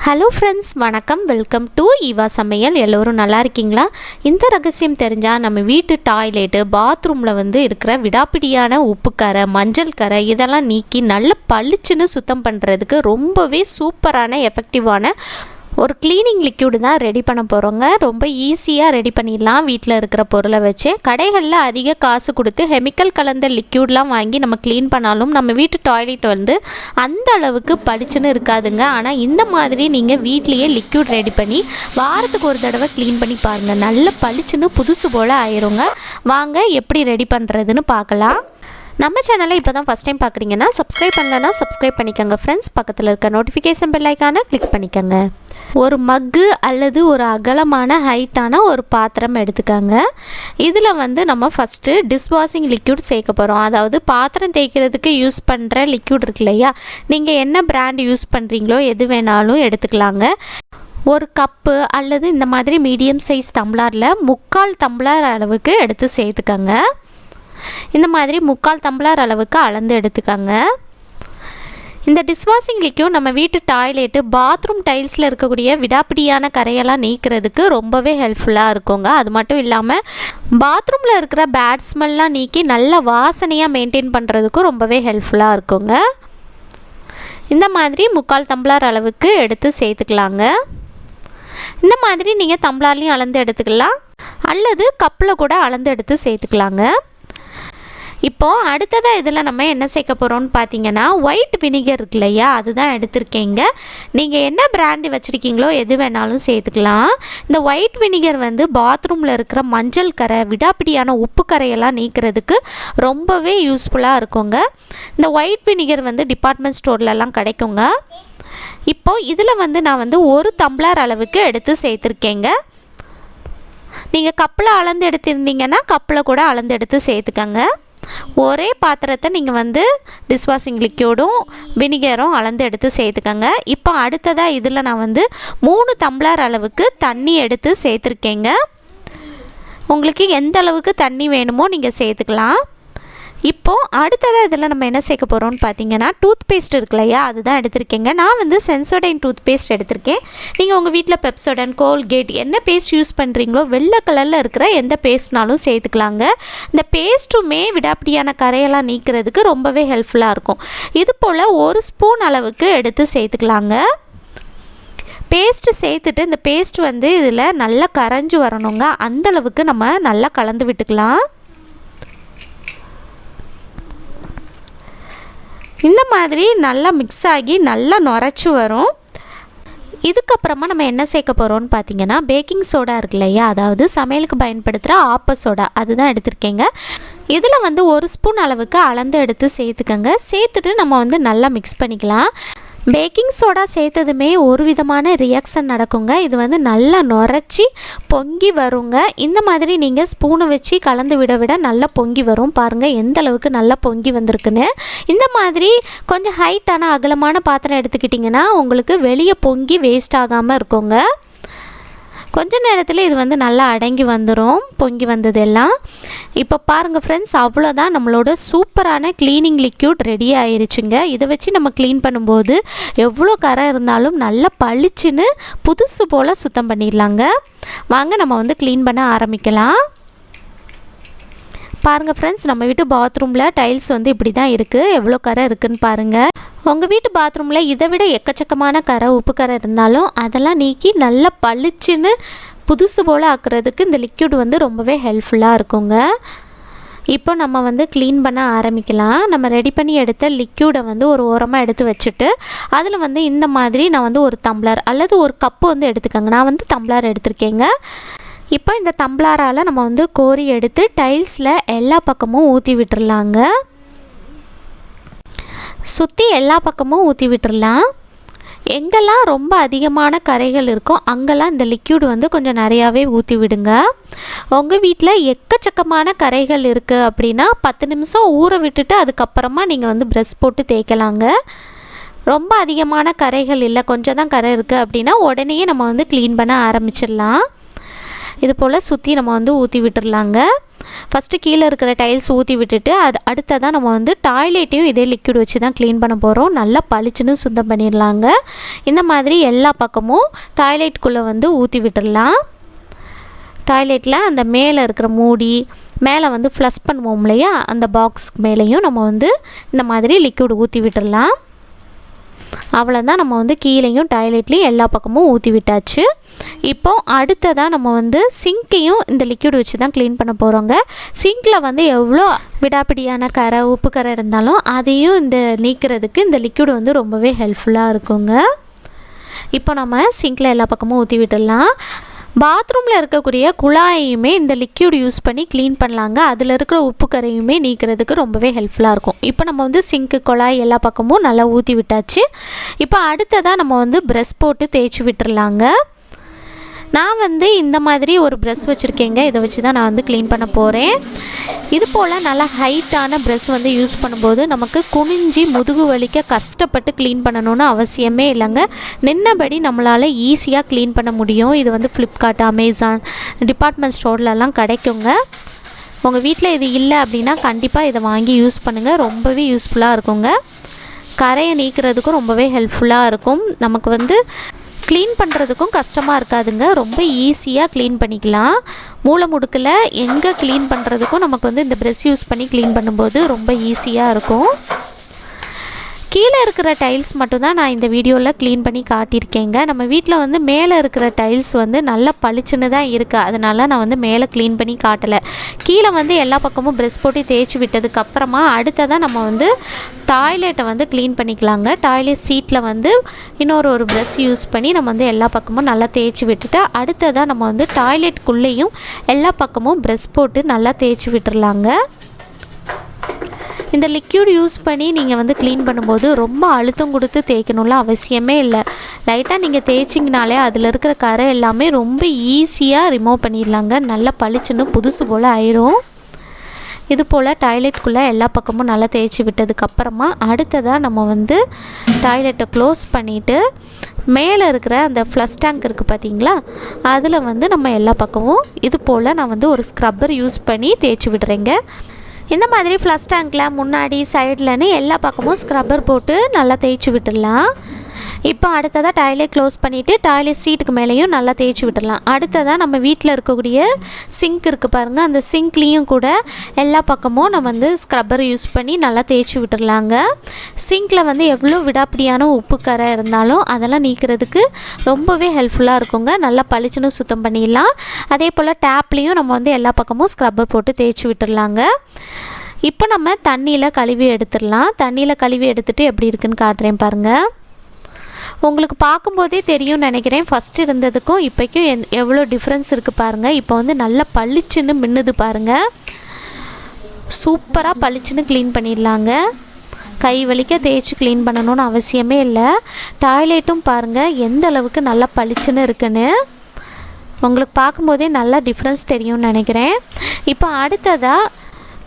Hello friends, வணக்கம். Welcome to Eva சமையல். எல்லோரும் நல்லா இருக்கீங்களா? இந்த ரகசியம் தெரிஞ்சால் நம்ம வீட்டு டாய்லெட்டு பாத்ரூமில் இருக்கிற விடாப்பிடியான உப்புக்கரை, மஞ்சள் கரை இதெல்லாம் நீக்கி நல்ல பளிச்சுன்னு சுத்தம் பண்ணுறதுக்கு ரொம்பவே சூப்பரான எஃபெக்டிவான ஒரு க்ளீனிங் லிக்யூடு தான் ரெடி பண்ண போகிறோங்க. ரொம்ப ஈஸியாக ரெடி பண்ணிடலாம் வீட்டில் இருக்கிற பொருளை வச்சு. கடைகளில் அதிக காசு கொடுத்து கெமிக்கல் கலந்த லிக்யூட்லாம் வாங்கி நம்ம க்ளீன் பண்ணாலும் நம்ம வீட்டு டாய்லெட் அந்த அளவுக்கு பளிச்சுன்னு இருக்காதுங்க. ஆனால் இந்த மாதிரி நீங்கள் வீட்லேயே லிக்யூட் ரெடி பண்ணி வாரத்துக்கு ஒரு தடவை க்ளீன் பண்ணி பாருங்கள். நல்ல பளிச்சுன்னு புதுசு போல் ஆயிருங்க. வாங்க எப்படி ரெடி பண்ணுறதுன்னு பார்க்கலாம். நம்ம சேனலை இப்போ தான் ஃபஸ்ட் டைம் பார்க்குறீங்கன்னா சப்ஸ்கிரைப் பண்ணலன்னா சப்ஸ்கிரைப் பண்ணிக்கோங்க ஃப்ரெண்ட்ஸ். பக்கத்தில் இருக்க நோட்டிஃபிகேஷன் பெல் ஐக்கானை கிளிக் பண்ணிக்கோங்க. ஒரு மக்கு அல்லது ஒரு அகலமான ஹைட்டான ஒரு பாத்திரம் எடுத்துக்கோங்க. இதில் நம்ம ஃபஸ்ட்டு டிஷ்வாஷிங் லிக்யூட் சேர்க்க போகிறோம். அதாவது பாத்திரம் தேய்க்கிறதுக்கு யூஸ் பண்ணுற லிக்யூட் இருக்கு இல்லையா, நீங்கள் என்ன பிராண்ட் யூஸ் பண்ணுறீங்களோ எது வேணாலும் எடுத்துக்கலாங்க. ஒரு கப்பு அல்லது இந்த மாதிரி மீடியம் சைஸ் டம்ளரில் 3/4 டம்ளர் அளவுக்கு எடுத்து சேர்த்துக்கோங்க. இந்த மாதிரி 3/4 டம்ளர் அளவுக்கு அளந்து எடுத்துக்கோங்க. இந்த டிஷ்வாஷிங் லிக்யூட் நம்ம வீட்டு டாய்லெட்டு பாத்ரூம் டைல்ஸில் இருக்கக்கூடிய விடாப்பிடியான கரையெல்லாம் நீக்கிறதுக்கு ரொம்பவே ஹெல்ப்ஃபுல்லாக இருக்குங்க. அது மட்டும் இல்லாமல் பாத்ரூமில் இருக்கிற பேட் ஸ்மெல்லாம் நீக்கி நல்ல வாசனையாக மெயின்டைன் பண்ணுறதுக்கும் ரொம்பவே ஹெல்ப்ஃபுல்லாக இருக்குங்க. இந்த மாதிரி 3/4 டம்ளர் அளவுக்கு எடுத்து சேர்த்துக்கலாங்க. இந்த மாதிரி நீங்கள் டம்ளர்லையும் அளந்து எடுத்துக்கலாம் அல்லது கப்பில் கூட அளந்து எடுத்து சேர்த்துக்கலாங்க. இப்போது அடுத்ததாக இதில் நம்ம என்ன சேர்க்க போகிறோம்னு பார்த்தீங்கன்னா ஒயிட் வினிகர் இருக்கு இல்லையா, அதுதான் எடுத்திருக்கேங்க. நீங்கள் என்ன பிராண்டு வச்சுருக்கீங்களோ எது வேணாலும் சேர்த்துக்கலாம். இந்த ஒயிட் வினிகர் பாத்ரூமில் இருக்கிற மஞ்சள் கரை, விடாப்பிடியான உப்பு கரையெல்லாம் நீக்கிறதுக்கு ரொம்பவே யூஸ்ஃபுல்லாக இருக்குங்க. இந்த ஒயிட் வினிகர் டிபார்ட்மெண்ட் ஸ்டோர்லலாம் கிடைக்குங்க. இப்போது இதில் நான் 1 டம்ளர் அளவுக்கு எடுத்து சேர்த்துருக்கேங்க. நீங்கள் கப்பில் அளந்து எடுத்திருந்தீங்கன்னா கப்பில் கூட அளந்து எடுத்து சேர்த்துக்கங்க. ஒரே பாத்திரத்தை நீங்கள் டிஷ்வாஷிங் லிக்யூடும் வினிகரும் அளந்து எடுத்து சேர்த்துக்கங்க. இப்போ அடுத்ததாக இதில் நான் 3 டம்ளர் அளவுக்கு தண்ணி எடுத்து சேர்த்துருக்கேங்க. உங்களுக்கு எந்த அளவுக்கு தண்ணி வேணுமோ நீங்கள் சேர்த்துக்கலாம். இப்போது அடுத்ததாக இதில் நம்ம என்ன சேர்க்க போகிறோம்னு பார்த்தீங்கன்னா டூத் பேஸ்ட் இருக்கு இல்லையா, அதுதான் எடுத்திருக்கேங்க. நான் சென்சோடைன் டூத் பேஸ்ட் எடுத்திருக்கேன். நீங்கள் உங்கள் வீட்டில் பெப்சோடன், கோல்கேட் என்ன பேஸ்ட் யூஸ் பண்ணுறீங்களோ வெள்ளை கலரில் இருக்கிற எந்த பேஸ்ட்னாலும் சேர்த்துக்கலாங்க. இந்த பேஸ்ட்டுமே விடாப்பிடியான கரையெல்லாம் நீக்கிறதுக்கு ரொம்பவே ஹெல்ப்ஃபுல்லாக இருக்கும். இது போல் 1 ஸ்பூன் அளவுக்கு எடுத்து சேர்த்துக்கலாங்க. பேஸ்ட்டு சேர்த்துட்டு இந்த பேஸ்ட் இதில் நல்லா கரைஞ்சி வரணுங்க. அந்தளவுக்கு நம்ம நல்லா கலந்து விட்டுக்கலாம். இந்த மாதிரி நல்லா மிக்ஸ் ஆகி நல்லா நுரைச்சி வரும். இதுக்கப்புறமா நம்ம என்ன சேர்க்க போகிறோம்னு பார்த்தீங்கன்னா பேக்கிங் சோடா இருக்கு இல்லையா, அதாவது சமையலுக்கு பயன்படுத்துகிற ஆப்ப சோடா, அதுதான் எடுத்திருக்கேங்க. இதில் 1 ஸ்பூன் அளவுக்கு அளந்து எடுத்து சேர்த்துக்கங்க. சேர்த்துட்டு நம்ம நல்லா மிக்ஸ் பண்ணிக்கலாம். பேக்கிங் சோடா சேர்த்ததுமே ஒரு விதமான ரியாக்ஷன் நடக்குங்க. இது நல்லா நுரைச்சி பொங்கி வருங்க. இந்த மாதிரி நீங்கள் ஸ்பூனை வச்சு கலந்து விட நல்லா பொங்கி வரும். பாருங்கள் எந்த அளவுக்கு நல்லா பொங்கி வந்திருக்குன்னு. இந்த மாதிரி கொஞ்சம் ஹைட்டான அகலமான பாத்திரம் எடுத்துக்கிட்டிங்கன்னா உங்களுக்கு வெளியே பொங்கி வேஸ்ட் ஆகாமல் இருக்குங்க. கொஞ்ச நேரத்தில் இது நல்லா அடங்கி வந்துடும், பொங்கி வந்ததெல்லாம். இப்போ பாருங்கள் ஃப்ரெண்ட்ஸ், அவ்வளோதான், நம்மளோட சூப்பரான க்ளீனிங் லிக்யூட் ரெடி ஆயிருச்சுங்க. இதை வச்சு நம்ம க்ளீன் பண்ணும்போது எவ்வளோ கரை இருந்தாலும் நல்லா பளிச்சுன்னு புதுசு போல் சுத்தம் பண்ணிடலாங்க. வாங்க நம்ம க்ளீன் பண்ண ஆரம்பிக்கலாம். பாருங்கள் ஃப்ரெண்ட்ஸ், நம்ம வீட்டு பாத்ரூமில் டைல்ஸ் இப்படி தான் இருக்குது. எவ்வளோ கரை இருக்குதுன்னு பாருங்கள். உங்கள் வீட்டு பாத்ரூமில் இதை விட எக்கச்சக்கமான கரை, உப்பு கரை இருந்தாலும் அதெல்லாம் நீக்கி நல்லா பளிச்சுன்னு புதுசு போல் ஆக்குறதுக்கு இந்த லிக்யூட் ரொம்பவே ஹெல்ப்ஃபுல்லாக இருக்குங்க. இப்போ நம்ம க்ளீன் பண்ண ஆரம்பிக்கலாம். நம்ம ரெடி பண்ணி எடுத்த லிக்யூடை ஒரு ஓரமாக எடுத்து வச்சுட்டு அதில் இந்த மாதிரி நான் ஒரு டம்ளர் அல்லது ஒரு கப்பு எடுத்துக்கோங்க. நான் டம்ளர் எடுத்திருக்கேங்க. இப்போ இந்த டம்ளரால் நம்ம கோரி எடுத்து டைல்ஸில் எல்லா பக்கமும் ஊற்றி விட்டுறலாங்க. சுற்றி எல்லா பக்கமும் ஊற்றி விட்டுறலாம். எங்கெல்லாம் ரொம்ப அதிகமான கரைகள் இருக்கோ அங்கெல்லாம் இந்த லிக்யூட் கொஞ்சம் நிறையாவே ஊற்றி விடுங்க. உங்கள் வீட்டில் எக்கச்சக்கமான கரைகள் இருக்குது அப்படின்னா 10 நிமிஷம் ஊற விட்டுட்டு அதுக்கப்புறமா நீங்கள் ப்ரஷ் போட்டு தேய்க்கலாங்க. ரொம்ப அதிகமான கரைகள் இல்லை, கொஞ்சம் தான் கரை இருக்குது அப்படின்னா உடனே நம்ம க்ளீன் பண்ண ஆரம்பிச்சிடலாம். இது போல் சுற்றி நம்ம ஊற்றி விட்டுடலாங்க. ஃபஸ்ட்டு கீழே இருக்கிற டைல்ஸ் ஊற்றி விட்டுட்டு அடுத்ததான் நம்ம வந்து டாய்லெட்டையும் இதே லிக்விட் வச்சு தான் க்ளீன் பண்ண போகிறோம். நல்லா பளிச்சுன்னு சுத்தம் பண்ணிடலாங்க. இந்த மாதிரி எல்லா பக்கமும் டாய்லெட்டுக்குள்ளே வந்து ஊற்றி விட்டுடலாம். டாய்லெட்டில் அந்த மேலே இருக்கிற மூடி மேலே வந்து ஃப்ளஷ் பண்ணுவோம் இல்லையா, அந்த பாக்ஸ்க்கு மேலேயும் நம்ம வந்து இந்த மாதிரி லிக்விட் ஊற்றி விட்டுடலாம். அவ்வளோதான், நம்ம வந்து கீழேயும் டாய்லெட்லேயும் எல்லா பக்கமும் ஊற்றி விட்டாச்சு. இப்போ அடுத்ததாக நம்ம வந்து சிங்கையும் இந்த லிக்விட் வச்சு தான் க்ளீன் பண்ண போகிறோங்க. சிங்கில் வந்து எவ்வளோ விடாப்பிடியான கரை உப்பு கரை இருந்தாலும் அதையும் இந்த நீக்கிறதுக்கு இந்த லிக்விட் வந்து ரொம்பவே ஹெல்ப்ஃபுல்லாக இருக்குங்க. இப்போ நம்ம சிங்கில் எல்லா பக்கமும் ஊற்றி விட்டுடலாம். பாத்ரூமில் இருக்கக்கூடிய குழாயையுமே இந்த லிக்யூட் யூஸ் பண்ணி க்ளீன் பண்ணலாங்க. அதில் இருக்கிற உப்பு கரையுமே நீக்கிறதுக்கு ரொம்பவே ஹெல்ப்ஃபுல்லாக இருக்கும். இப்போ நம்ம வந்து சிங்க்கு குழாய் எல்லா பக்கமும் நல்லா ஊற்றி விட்டாச்சு. இப்போ அடுத்ததாக நம்ம வந்து ப்ரஷ் போட்டு தேய்ச்சி விட்டுறலாங்க. நான் வந்து இந்த மாதிரி ஒரு ப்ரஷ் வச்சுருக்கேங்க. இதை வச்சு தான் நான் வந்து க்ளீன் பண்ண போகிறேன். இது போல் நல்லா ஹைட்டான ப்ரஷ் வந்து யூஸ் பண்ணும்போது நமக்கு குனிஞ்சி முதுகு வலிக்க கஷ்டப்பட்டு க்ளீன் பண்ணணும்னு அவசியமே இல்லைங்க. நின்னபடி நம்மளால் ஈஸியாக க்ளீன் பண்ண முடியும். இது வந்து ஃப்ளிப்கார்ட், அமேசான், டிபார்ட்மெண்ட் ஸ்டோர்லலாம் கிடைக்குங்க. உங்கள் வீட்டில் இது இல்லை அப்படின்னா கண்டிப்பாக இதை வாங்கி யூஸ் பண்ணுங்கள். ரொம்பவே யூஸ்ஃபுல்லாக இருக்குங்க. கரையை நீக்கிறதுக்கும் ரொம்பவே ஹெல்ப்ஃபுல்லாக இருக்கும். நமக்கு வந்து க்ளீன் பண்ணுறதுக்கும் கஷ்டமாக இருக்காதுங்க. ரொம்ப ஈஸியாக க்ளீன் பண்ணிக்கலாம். மூளை முடுக்கில் எங்கே க்ளீன் பண்ணுறதுக்கும் நமக்கு வந்து இந்த ப்ரஷ் யூஸ் பண்ணி க்ளீன் பண்ணும்போது ரொம்ப ஈஸியாக இருக்கும். கீழே இருக்கிற டைல்ஸ் மட்டும்தான் நான் இந்த வீடியோவில் க்ளீன் பண்ணி காட்டியிருக்கேங்க. நம்ம வீட்டில் வந்து மேலே இருக்கிற டைல்ஸ் வந்து நல்லா பளிச்சுன்னு தான் இருக்குது. அதனால நான் வந்து மேலே க்ளீன் பண்ணி காட்டலை. கீழே வந்து எல்லா பக்கமும் ப்ரஷ் போட்டு தேய்ச்சி விட்டதுக்கப்புறமா அடுத்ததான் நம்ம வந்து டாய்லெட்டை வந்து க்ளீன் பண்ணிக்கலாங்க. டாய்லெட் சீட்டில் வந்து ஒரு ப்ரஷ் யூஸ் பண்ணி நம்ம வந்து எல்லா பக்கமும் நல்லா தேய்ச்சி விட்டுட்டு அடுத்ததான் நம்ம வந்து டாய்லெட்டுக்குள்ளேயும் எல்லா பக்கமும் ப்ரஷ் போட்டு நல்லா தேய்ச்சி விட்டுறலாங்க. இந்த லிக்யூட் யூஸ் பண்ணி நீங்கள் வந்து க்ளீன் பண்ணும்போது ரொம்ப அழுத்தம் கொடுத்து தேய்க்கணும்லாம் அவசியமே இல்லை. லைட்டாக நீங்கள் தேய்ச்சிங்கனாலே அதில் இருக்கிற கரை எல்லாமே ரொம்ப ஈஸியாக ரிமூவ் பண்ணிடலாங்க. நல்லா பளிச்சுன்னு புதுசு போல் ஆயிடும். இது போல் டாய்லெட்டுக்குள்ளே எல்லா பக்கமும் நல்லா தேய்ச்சி விட்டதுக்கப்புறமா அடுத்ததாக நம்ம வந்து டாய்லெட்டை க்ளோஸ் பண்ணிவிட்டு மேலே இருக்கிற அந்த ஃப்ளஷ் டேங்க் இருக்குது பார்த்தீங்களா, அதில் வந்து நம்ம எல்லா பக்கமும் இது போல் நான் வந்து ஒரு ஸ்க்ரப்பர் யூஸ் பண்ணி தேய்ச்சி விடுறேங்க. இந்த மாதிரி ஃப்ளஷ் டேங்க்கில் முன்னாடி சைட்லன்னு எல்லா பக்கமும் ஸ்க்ரப்பர் போட்டு நல்லா தேய்ச்சி விட்டுடலாம். இப்போ அடுத்ததாக டாய்லெட் க்ளோஸ் பண்ணிவிட்டு டாய்லெட் சீட்டுக்கு மேலேயும் நல்லா தேய்ச்சி விட்டுடலாம். அடுத்ததாக நம்ம வீட்டில் இருக்கக்கூடிய சிங்க் இருக்குது பாருங்கள், அந்த சிங்க்லேயும் கூட எல்லா பக்கமும் நம்ம வந்து ஸ்க்ரப்பர் யூஸ் பண்ணி நல்லா தேய்ச்சி விட்டுடலாங்க. சிங்கில் வந்து எவ்வளோ விடாப்பிடியான உப்பு கரை இருந்தாலும் அதெல்லாம் நீக்கிறதுக்கு ரொம்பவே ஹெல்ப்ஃபுல்லாக இருக்குங்க. நல்லா பளிச்சுன்னு சுத்தம் பண்ணிடலாம். அதே போல் டேப்லேயும் நம்ம வந்து எல்லா பக்கமும் ஸ்க்ரப்பர் போட்டு தேய்ச்சி விட்டுடலாங்க. இப்போ நம்ம தண்ணியில் கழுவி எடுத்துடலாம். தண்ணியில் கழுவி எடுத்துகிட்டு எப்படி இருக்குன்னு காட்டுறேன் பாருங்கள். உங்களுக்கு பார்க்கும்போதே தெரியும்னு நினைக்கிறேன். ஃபஸ்ட்டு இருந்ததுக்கும் இப்போக்கும் எவ்வளோ டிஃப்ரென்ஸ் இருக்குது பாருங்கள். இப்போ வந்து நல்லா பளிச்சுன்னு மின்னுது பாருங்கள். சூப்பராக பளிச்சுன்னு க்ளீன் பண்ணிடலாங்க. கை வலிக்க தேய்ச்சி க்ளீன் பண்ணணும்னு அவசியமே இல்லை. டாய்லெட்டும் பாருங்கள் எந்த அளவுக்கு நல்லா பளிச்சுன்னு இருக்குன்னு. உங்களுக்கு பார்க்கும்போதே நல்லா டிஃப்ரென்ஸ் தெரியும்னு நினைக்கிறேன். இப்போ அடுத்ததாக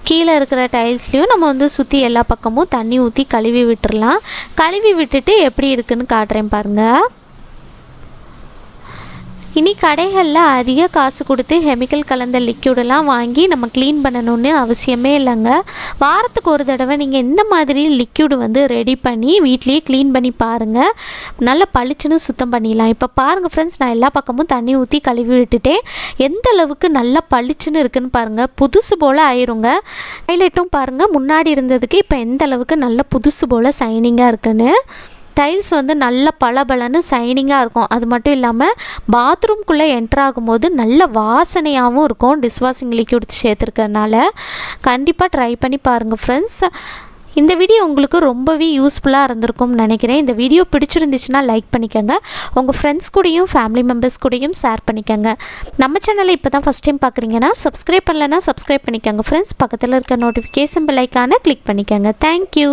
கீழே இருக்கிற டைல்ஸ்லேயும் நம்ம வந்து சுற்றி எல்லா பக்கமும் தண்ணி ஊற்றி கழுவி விட்டுறலாம். கழுவி விட்டுட்டு எப்படி இருக்குன்னு காட்டுறேன் பாருங்கள். இனி கடைகளில் அதிக காசு கொடுத்து கெமிக்கல் கலந்த லிக்யூடெல்லாம் வாங்கி நம்ம க்ளீன் பண்ணணுன்னு அவசியமே இல்லைங்க. வாரத்துக்கு ஒரு தடவை நீங்கள் இந்த மாதிரி லிக்யூடு வந்து ரெடி பண்ணி வீட்லேயே க்ளீன் பண்ணி பாருங்கள். நல்லா பளிச்சுன்னு சுத்தம் பண்ணிடலாம். இப்போ பாருங்கள் ஃப்ரெண்ட்ஸ், நான் எல்லா பக்கமும் தண்ணி ஊற்றி கழுவி விட்டுட்டேன். எந்த அளவுக்கு நல்லா பளிச்சுன்னு இருக்குன்னு பாருங்கள். புதுசு போல் ஆயிருங்க. டாய்லெட்டும் பாருங்கள் முன்னாடி இருந்ததுக்கு இப்போ எந்த அளவுக்கு நல்லா புதுசு போல் சைனிங்காக இருக்குன்னு. டைல்ஸ் வந்து நல்ல பளபளன்னு சைனிங்காக இருக்கும். அது மட்டும் இல்லாமல் பாத்ரூம்குள்ளே என்ட்ரு ஆகும்போது நல்ல வாசனையாகவும் இருக்கும். டிஷ்வாஷிங் லிக்யூட் சேர்த்துருக்கறனால கண்டிப்பாக ட்ரை பண்ணி பாருங்கள் ஃப்ரெண்ட்ஸ். இந்த வீடியோ உங்களுக்கு ரொம்பவே யூஸ்ஃபுல்லாக இருந்திருக்கும்னு நினைக்கிறேன். இந்த வீடியோ பிடிச்சிருந்துச்சுன்னா லைக் பண்ணிக்கோங்க. உங்கள் ஃப்ரெண்ட்ஸ் கூடயும் ஃபேமிலி மெம்பர்ஸ் கூடயும் ஷேர் பண்ணிக்கோங்க. நம்ம சேனலை இப்போ தான் ஃபஸ்ட் டைம் பார்க்குறீங்கன்னா சப்ஸ்கிரைப் பண்ணலைன்னா சப்ஸ்கிரைப் பண்ணிக்கோங்க ஃப்ரெண்ட்ஸ். பக்கத்தில் இருக்க நோட்டிஃபிகேஷன் பெல் ஐக்கானை கிளிக் பண்ணிக்கோங்க. தேங்க்யூ.